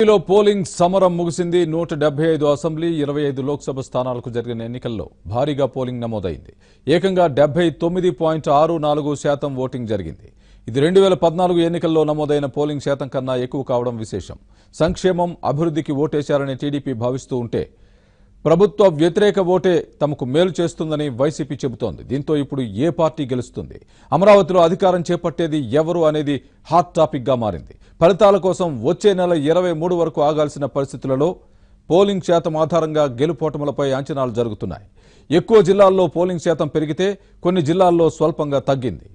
లో పోలింగ్ సమరం ముగిసింది. 175 అసెంబ్లీ 25 లోక్సభ స్థానాలకు జరిగిన ఎన్నికల్లో భారీగా పోలింగ్ నమోదైంది. ఏకంగా 79.64% ఓటింగ్ జరిగింది. ఇది 2014 ఎన్నికల్లో నమోదైన పోలింగ్ శాతం కన్నా ఎక్కువ కావడం విశేషం. సంక్షేమం, అభివృద్ధికి ఓటేశారని టీడీపీ భావిస్తూ ఉంటే ప్రభుత్వ వ్యతిరేక ఓటే తమకు మేలు చేస్తుందని వైసీపీ చెబుతోంది. దీంతో ఇప్పుడు ఏ పార్టీ గెలుస్తుంది, అమరావతిలో అధికారం చేపట్టేది ఎవరు అనేది హాట్ టాపిక్ గా మారింది. ఫలితాల కోసం వచ్చే నెల 23 వరకు ఆగాల్సిన పరిస్థితులలో పోలింగ్ శాతం ఆధారంగా గెలుపోటములపై అంచనాలు జరుగుతున్నాయి. ఎక్కువ జిల్లాల్లో పోలింగ్ శాతం పెరిగితే కొన్ని జిల్లాల్లో స్వల్పంగా తగ్గింది.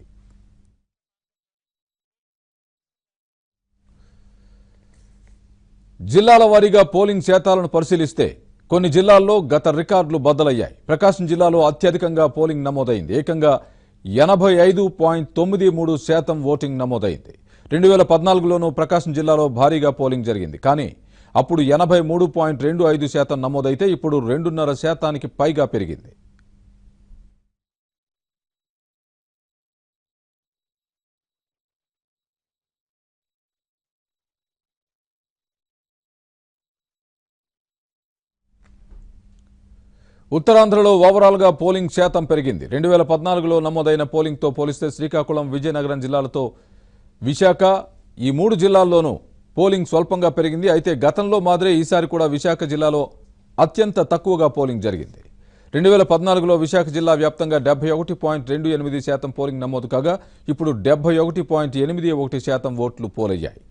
జిల్లాల వారీగా పోలింగ్ శాతాలను పరిశీలిస్తే కొన్ని జిల్లాల్లో గత రికార్డులు బద్దలయ్యాయి. ప్రకాశం జిల్లాలో అత్యధికంగా పోలింగ్ నమోదైంది. ఏకంగా 85.93% ఓటింగ్ నమోదైంది. 2014లోనూ ప్రకాశం జిల్లాలో భారీగా పోలింగ్ జరిగింది. కానీ అప్పుడు 83.25% నమోదైతే ఇప్పుడు 2.5% పైగా పెరిగింది. ఉత్తరాంధ్రలో ఓవరాల్గా పోలింగ్ శాతం పెరిగింది. 2014లో నమోదైన పోలింగ్తో పోలిస్తే శ్రీకాకుళం, విజయనగరం జిల్లాలతో విశాఖ ఈ 3 జిల్లాల్లోనూ పోలింగ్ స్వల్పంగా పెరిగింది. అయితే గతంలో మాదిరే ఈసారి కూడా విశాఖ జిల్లాలో అత్యంత తక్కువగా పోలింగ్ జరిగింది. 2014లో విశాఖ జిల్లా వ్యాప్తంగా 71.28% పోలింగ్ నమోదు కాగా ఇప్పుడు 71.81% ఓట్లు పోలయ్యాయి.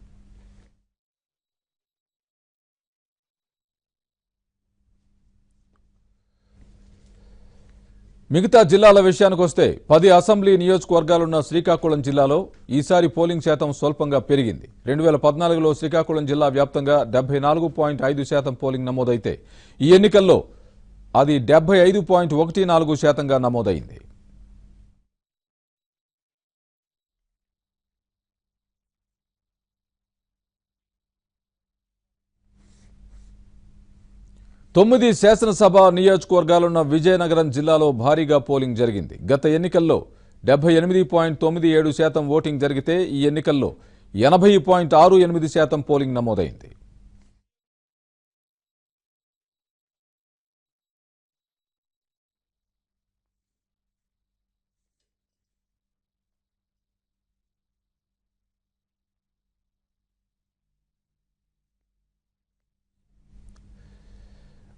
మిగతా జిల్లాల విషయానికి వస్తే 10 అసెంబ్లీ నియోజకవర్గాలున్న శ్రీకాకుళం జిల్లాలో ఈసారి పోలింగ్ శాతం స్వల్పంగా పెరిగింది. 2014లో శ్రీకాకుళం జిల్లా వ్యాప్తంగా 74.5% పోలింగ్ నమోదైతే ఈ ఎన్నికల్లో అది 75.14%గా నమోదైంది. తొమ్మిది శాసనసభ నియోజకవర్గాలున్న విజయనగరం జిల్లాలో భారీగా పోలింగ్ జరిగింది. గత ఎన్నికల్లో 78.97% ఓటింగ్ జరిగితే ఈ ఎన్నికల్లో 80.68% పోలింగ్ నమోదైంది.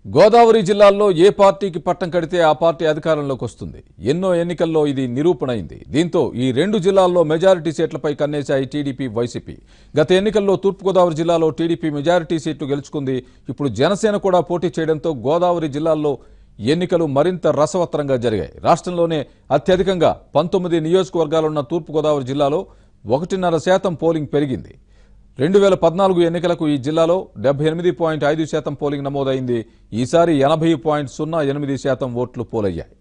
గోదావరి జిల్లాల్లో ఏ పార్టీకి పట్టం కడితే ఆ పార్టీ అధికారంలోకి వస్తుంది. ఎన్నో ఎన్నికల్లో ఇది నిరూపణైంది. దీంతో ఈ 2 జిల్లాల్లో మెజారిటీ సీట్లపై కన్నేశాయి టీడీపీ, వైసీపీ. గత ఎన్నికల్లో తూర్పుగోదావరి జిల్లాలో టీడీపీ మెజారిటీ సీట్లు గెలుచుకుంది. ఇప్పుడు జనసేన కూడా పోటీ చేయడంతో గోదావరి జిల్లాల్లో ఎన్నికలు మరింత రసవత్తరంగా జరిగాయి. రాష్ట్రంలోనే అత్యధికంగా 19 నియోజకవర్గాలున్న తూర్పుగోదావరి జిల్లాలో 1.5% పోలింగ్ పెరిగింది. 2014 ఎన్నికలకు ఈ జిల్లాలో 78.5% పోలింగ్ నమోదైంది. ఈసారి 80.08% ఓట్లు పోలయ్యాయి.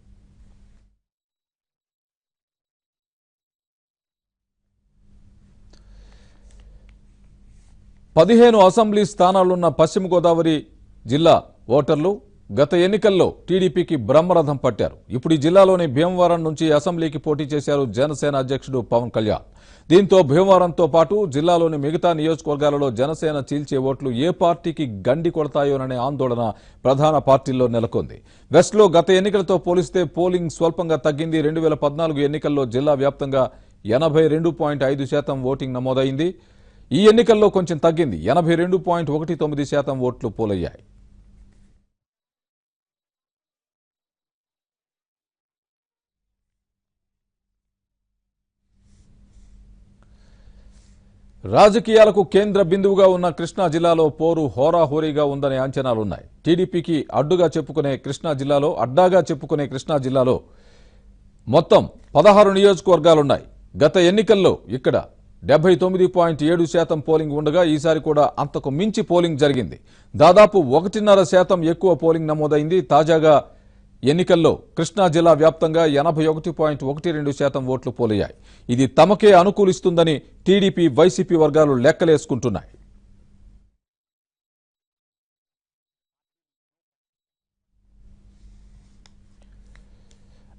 పదిహేను అసెంబ్లీ స్థానాలున్న పశ్చిమ గోదావరి జిల్లా ఓటర్లు గత ఎన్నికల్లో టీడీపీకి బ్రహ్మరథం పట్టారు. ఇప్పుడు ఈ జిల్లాలోని భీమవరం నుంచి అసెంబ్లీకి పోటీ చేశారు జనసేన అధ్యక్షుడు పవన్ కళ్యాణ్. దీంతో భీమవరంతో పాటు జిల్లాలోని మిగతా నియోజకవర్గాలలో జనసేన చీల్చే ఓట్లు ఏ పార్టీకి గండి కొడతాయోననే ఆందోళన ప్రధాన పార్టీల్లో నెలకొంది. వెస్ట్లో గత ఎన్నికలతో పోలిస్తే పోలింగ్ స్వల్పంగా తగ్గింది. 2014 ఎన్నికల్లో జిల్లా వ్యాప్తంగా 82.5% ఓటింగ్ నమోదైంది. ఈ ఎన్నికల్లో కొంచెం తగ్గింది. 82.19% ఓట్లు పోలయ్యాయి. రాజకీయాలకు కేంద్ర బిందువుగా ఉన్న కృష్ణా జిల్లాలో పోరు హోరాహోరీగా ఉందనే అంచనాలున్నాయి. టీడీపీకి అడ్డాగా చెప్పుకునే కృష్ణా జిల్లాలో మొత్తం 16 నియోజకవర్గాలున్నాయి. గత ఎన్నికల్లో ఇక్కడ 79.7% పోలింగ్ ఉండగా ఈసారి కూడా అంతకు మించి పోలింగ్ జరిగింది. దాదాపు 1.5% ఎక్కువ పోలింగ్ నమోదైంది. తాజాగా ఎన్నికల్లో కృష్ణా జిల్లా వ్యాప్తంగా 81.12% ఓట్లు పోలయ్యాయి. ఇది తమకే అనుకూలిస్తుందని టీడీపీ, వైసీపీ వర్గాలు లెక్కలేసుకుంటున్నాయి.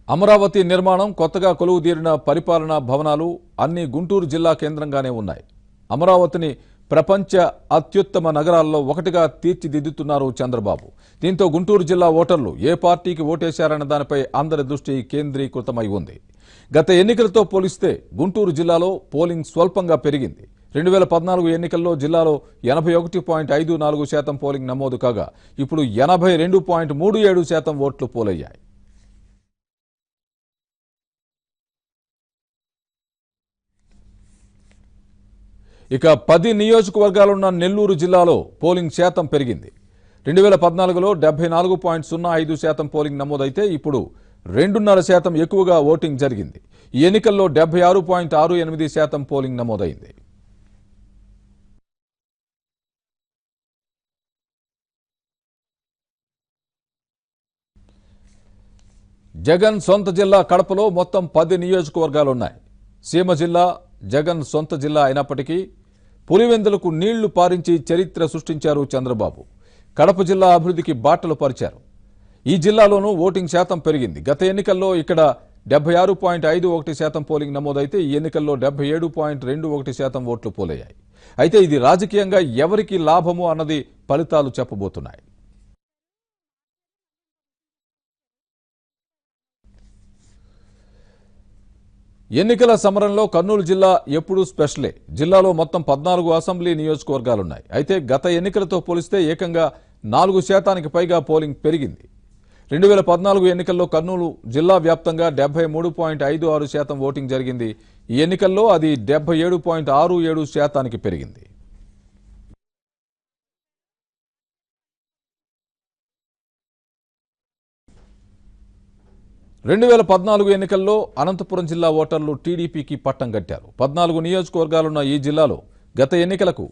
అమరావతి నిర్మాణం, కొత్తగా కొలువుదీరిన పరిపాలనా భవనాలు అన్ని గుంటూరు జిల్లా కేంద్రంగానే ఉన్నాయి. అమరావతిని ప్రపంచ అత్యుత్తమ నగరాల్లో ఒకటిగా తీర్చిదిద్దుతున్నారు చంద్రబాబు. దీంతో గుంటూరు జిల్లా ఓటర్లు ఏ పార్టీకి ఓటేశారన్న దానిపై అందరి దృష్టి కేంద్రీకృతమై ఉంది. గత ఎన్నికలతో పోలిస్తే గుంటూరు జిల్లాలో పోలింగ్ స్వల్పంగా పెరిగింది. 2014 ఎన్నికల్లో జిల్లాలో 81.54% పోలింగ్ నమోదు కాగా ఇప్పుడు 82.37% ఓట్లు పోలయ్యాయి. ఇక 10 నియోజకవర్గాలున్న నెల్లూరు జిల్లాలో పోలింగ్ శాతం పెరిగింది. 2014లో 74.05% పోలింగ్ నమోదైతే ఇప్పుడు 2.5% ఎక్కువగా ఓటింగ్ జరిగింది. ఈ ఎన్నికల్లో 76.68% పోలింగ్ నమోదైంది. జగన్ సొంత జిల్లా కడపలో మొత్తం 10 నియోజకవర్గాలున్నాయి. సీమ జిల్లా జగన్ సొంత జిల్లా అయినప్పటికీ పులివెందులకు నీళ్లు పారించి చరిత్ర సృష్టించారు చంద్రబాబు. కడప జిల్లా అభివృద్ధికి బాటలు పరిచారు. ఈ జిల్లాలోనూ ఓటింగ్ శాతం పెరిగింది. గత ఎన్నికల్లో ఇక్కడ 76.51% పోలింగ్ నమోదైతే ఈ ఎన్నికల్లో 77.21% ఓట్లు పోలయ్యాయి. అయితే ఇది రాజకీయంగా ఎవరికి లాభము అన్నది ఫలితాలు చెప్పబోతున్నాయి. ఎన్నికల సమరంలో కర్నూలు జిల్లా ఎప్పుడూ స్పెషలే. జిల్లాలో మొత్తం 14 అసెంబ్లీ నియోజకవర్గాలున్నాయి. అయితే గత ఎన్నికలతో పోలిస్తే ఏకంగా 4% పైగా పోలింగ్ పెరిగింది. 2014 ఎన్నికల్లో కర్నూలు జిల్లా వ్యాప్తంగా 73.56% ఓటింగ్ జరిగింది. ఈ ఎన్నికల్లో అది 77.67% పెరిగింది. 2014 ఎన్నికల్లో అనంతపురం జిల్లా ఓటర్లు టీడీపీకి పట్టం కట్టారు. 14 నియోజకవర్గాలున్న ఈ జిల్లాలో గత ఎన్నికలకు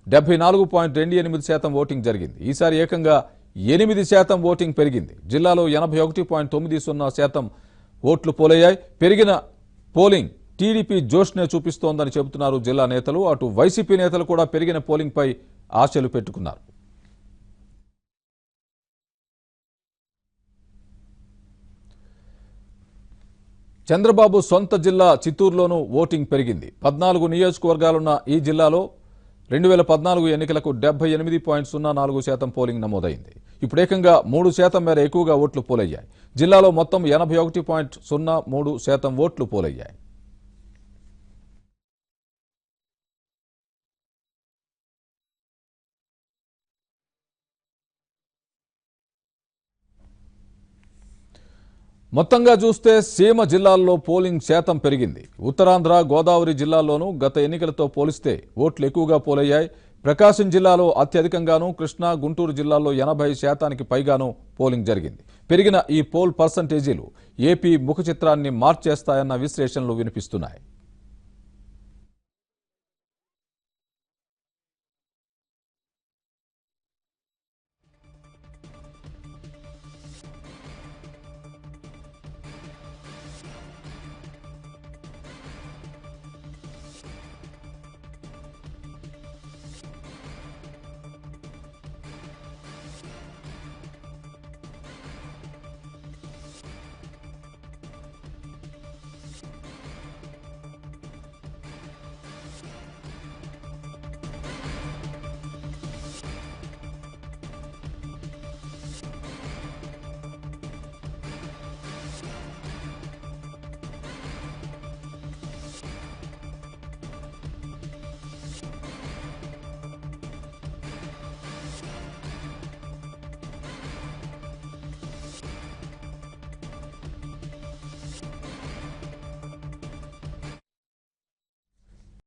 74.28% ఓటింగ్ జరిగింది. ఈసారి ఏకంగా 8% ఓటింగ్ పెరిగింది. జిల్లాలో 81.90% ఓట్లు పోలయ్యాయి. పెరిగిన పోలింగ్ టీడీపీ జోష్నే చూపిస్తోందని చెబుతున్నారు జిల్లా నేతలు. అటు వైసీపీ నేతలు కూడా పెరిగిన పోలింగ్పై ఆశలు పెట్టుకున్నారు. చంద్రబాబు సొంత జిల్లా చిత్తూరులోనూ ఓటింగ్ పెరిగింది. 14 నియోజకవర్గాలున్న ఈ జిల్లాలో 2014 ఎన్నికలకు 78.04% పోలింగ్ నమోదైంది. ఇప్పుడు ఏకంగా 3% మేర ఎక్కువగా ఓట్లు పోలయ్యాయి. జిల్లాలో మొత్తం 81.03% ఓట్లు పోలయ్యాయి. మొత్తంగా చూస్తే సీమ జిల్లాల్లో పోలింగ్ శాతం పెరిగింది. ఉత్తరాంధ్ర, గోదావరి జిల్లాల్లోనూ గత ఎన్నికలతో పోలిస్తే ఓట్లు ఎక్కువగా పోలయ్యాయి. ప్రకాశం జిల్లాలో అత్యధికంగానూ, కృష్ణా, గుంటూరు జిల్లాల్లో 80% పైగానూ పోలింగ్ జరిగింది. పెరిగిన ఈ పోల్ పర్సంటేజీలు ఏపీ ముఖ చిత్రాన్ని మార్చేస్తాయన్న విశ్లేషణలు వినిపిస్తున్నాయి.